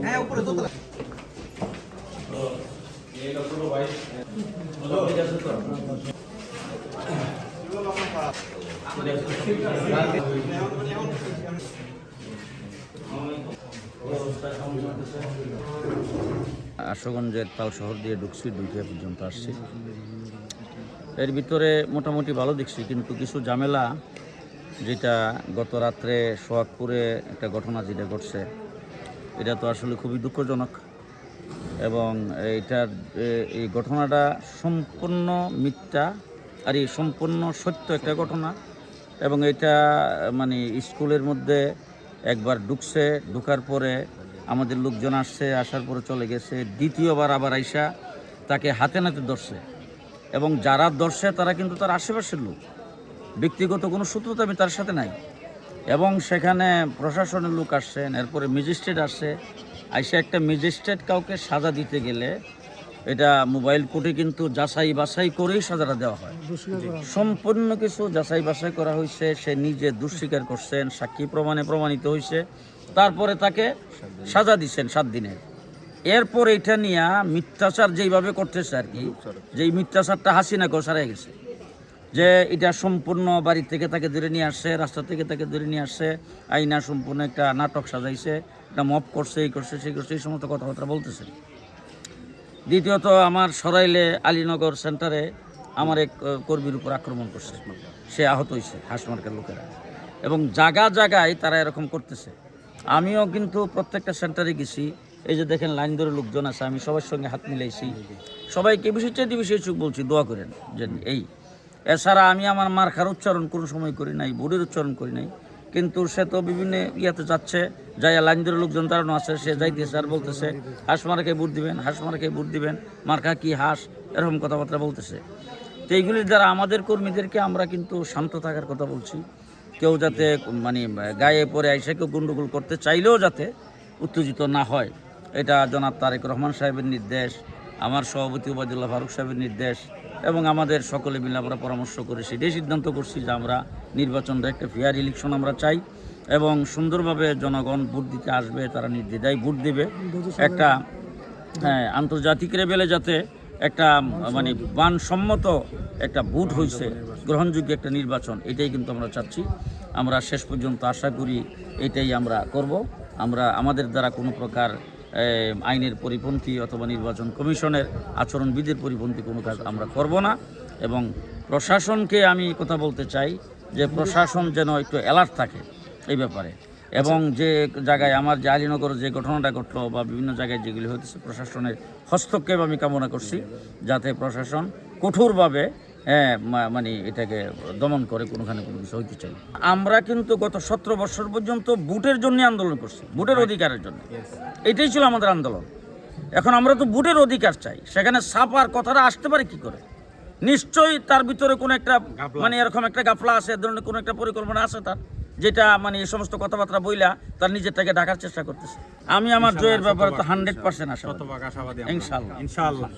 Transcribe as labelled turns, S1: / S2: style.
S1: হ্যাঁ উপরে দোতলা
S2: আশুগঞ্জের তাল শহর দিয়ে ঢুকছি, 2টা পর্যন্ত আসছি। এর ভিতরে মোটামুটি ভালো দেখছি, কিন্তু কিছু ঝামেলা, যেটা গত রাত্রে সোহাগপুরে একটা ঘটনা যেটা ঘটছে, এটা তো আসলে খুবই দুঃখজনক। এবং এই ঘটনাটা সম্পূর্ণ মিথ্যা, আর এই সম্পূর্ণ সত্য একটা ঘটনা। এবং এটা মানে স্কুলের মধ্যে একবার ঢুকছে, ঢুকার পরে আমাদের লোকজন আসছে, আসার পরে চলে গেছে। দ্বিতীয়বার আবার আইসা তাকে হাতে নাতে ধরছে, এবং যারা ধরছে তারা কিন্তু তার আশেপাশের লোক, ব্যক্তিগত কোনো সূত্রতা আমি তার সাথে নাই। এবং সেখানে প্রশাসনের লোক আসছেন, এরপরে ম্যাজিস্ট্রেট আসছে। আইসা একটা ম্যাজিস্ট্রেট কাউকে সাজা দিতে গেলে এটা মোবাইল কোর্টে কিন্তু যাচাই বাছাই করেই সাজাটা দেওয়া হয়। সম্পূর্ণ কিছু যাচাই বাছাই করা হয়েছে, সে নিজে দোষ স্বীকার করছেন, সাক্ষী প্রমাণে প্রমাণিত হয়েছে, তারপরে তাকে সাজা দিচ্ছেন 7 দিনের। এরপর এটা নিয়ে মিথ্যাচার যেইভাবে করতেছে আর কি, যে মিথ্যাচারটা হাসিনা গোসারে গেছে, যে এটা সম্পূর্ণ বাড়ি থেকে তাকে ধরে নিয়ে আসছে, রাস্তা থেকে তাকে ধরে নিয়ে আসছে, আইনা সম্পূর্ণ একটা নাটক সাজাইছে, একটা মপ করছে, এই করছে, সেই করছে, এই সমস্ত কথাবার্তা বলতেছে। দ্বিতীয়ত আমার সরাইলে আলীনগর সেন্টারে আমার এক কর্মীর উপর আক্রমণ করছে, সে আহত হয়েছে, হাঁসমার্কের লোকেরা। এবং জায়গায় তারা এরকম করতেছে। আমিও কিন্তু প্রত্যেকটা সেন্টারে গেছি, এই যে দেখেন লাইন ধরে লোকজন আছে, আমি সবার সঙ্গে হাত মিলাইছি, সবাইকে বিষয় চোখ বলছি, দোয়া করেন যে এই। এছাড়া আমি আমার মার্কার উচ্চারণ কোনো সময় করি নাই, বোর্ডের উচ্চারণ করি নাই, কিন্তু সে তো বিভিন্ন ইয়াতে যাচ্ছে, যাইয়া লাইন ধরে লোকজন দাঁড়ানো আছে, সে যাইতেছে আর বলতেছে হাঁস মার্কায় ভোট দিবেন, হাঁস মার্কায় ভোট দিবেন, মার্কা কি হাঁস, এরকম কথাবার্তা বলতেছে। তো এইগুলির দ্বারা আমাদের কর্মীদেরকে আমরা কিন্তু শান্ত থাকার কথা বলছি। কেউ যাতে মানে গায়ে পরে এসে কেউ গন্ডগোল করতে চাইলেও যাতে উত্তেজিত না হয়, এটা জনাব তারেক রহমান সাহেবের নির্দেশ, আমার সভাপতি ওবায়দুল্লাহ ফারুক সাহেবের নির্দেশ, এবং আমাদের সকলে মিলে আমরা পরামর্শ করে সেটাই সিদ্ধান্ত করছি যে আমরা নির্বাচনটা একটা ফেয়ার ইলেকশন আমরা চাই, এবং সুন্দরভাবে জনগণ ভোট দিতে আসবে, তারা নির্দ্বিধায় ভোট দেবে। একটা আন্তর্জাতিক লেভেলে যাতে একটা মানে মানসম্মত একটা ভোট হয়েছে, গ্রহণযোগ্য একটা নির্বাচন, এটাই কিন্তু আমরা চাচ্ছি। আমরা শেষ পর্যন্ত আশা করি এটাই আমরা করব। আমরা আমাদের দ্বারা কোনো প্রকার আইনের পরিপন্থী অথবা নির্বাচন কমিশনের আচরণবিধির পরিপন্থী কোনো কাজ আমরা করব না। এবং প্রশাসনকে আমি কথা বলতে চাই যে প্রশাসন যেন একটু অ্যালার্ট থাকে এই ব্যাপারে। এবং যে জায়গায় আমার যে আলীনগর যে ঘটনাটা ঘটলো বা বিভিন্ন জায়গায় যেগুলি হতেছে, প্রশাসনের হস্তক্ষেপ আমি কামনা করছি, যাতে প্রশাসন কঠোরভাবে মানে এটাকে দমন করে, কোনোখানে কোনো কিছু হইতে চাই। আমরা কিন্তু গত 17 বছর পর্যন্ত ভোটের জন্য আন্দোলন করছি, ভোটের অধিকারের জন্য, এটাই ছিল আমাদের আন্দোলন। এখন আমরা তো ভোটের অধিকার চাই, সেখানে ছাপার কথাটা আসতে পারে কি করে? নিশ্চয়ই তার ভিতরে কোনো একটা মানে এরকম একটা গাফলা আছে, ধরনের কোনো একটা পরিকল্পনা আছে তার, যেটা মানে এই সমস্ত কথাবার্তা বইলা তার নিজেরটাকে ঢাকার চেষ্টা করতেছে। আমি আমার জয়ের ব্যাপারে তো 100% আশাবাদী, ইনশাআল্লাহ।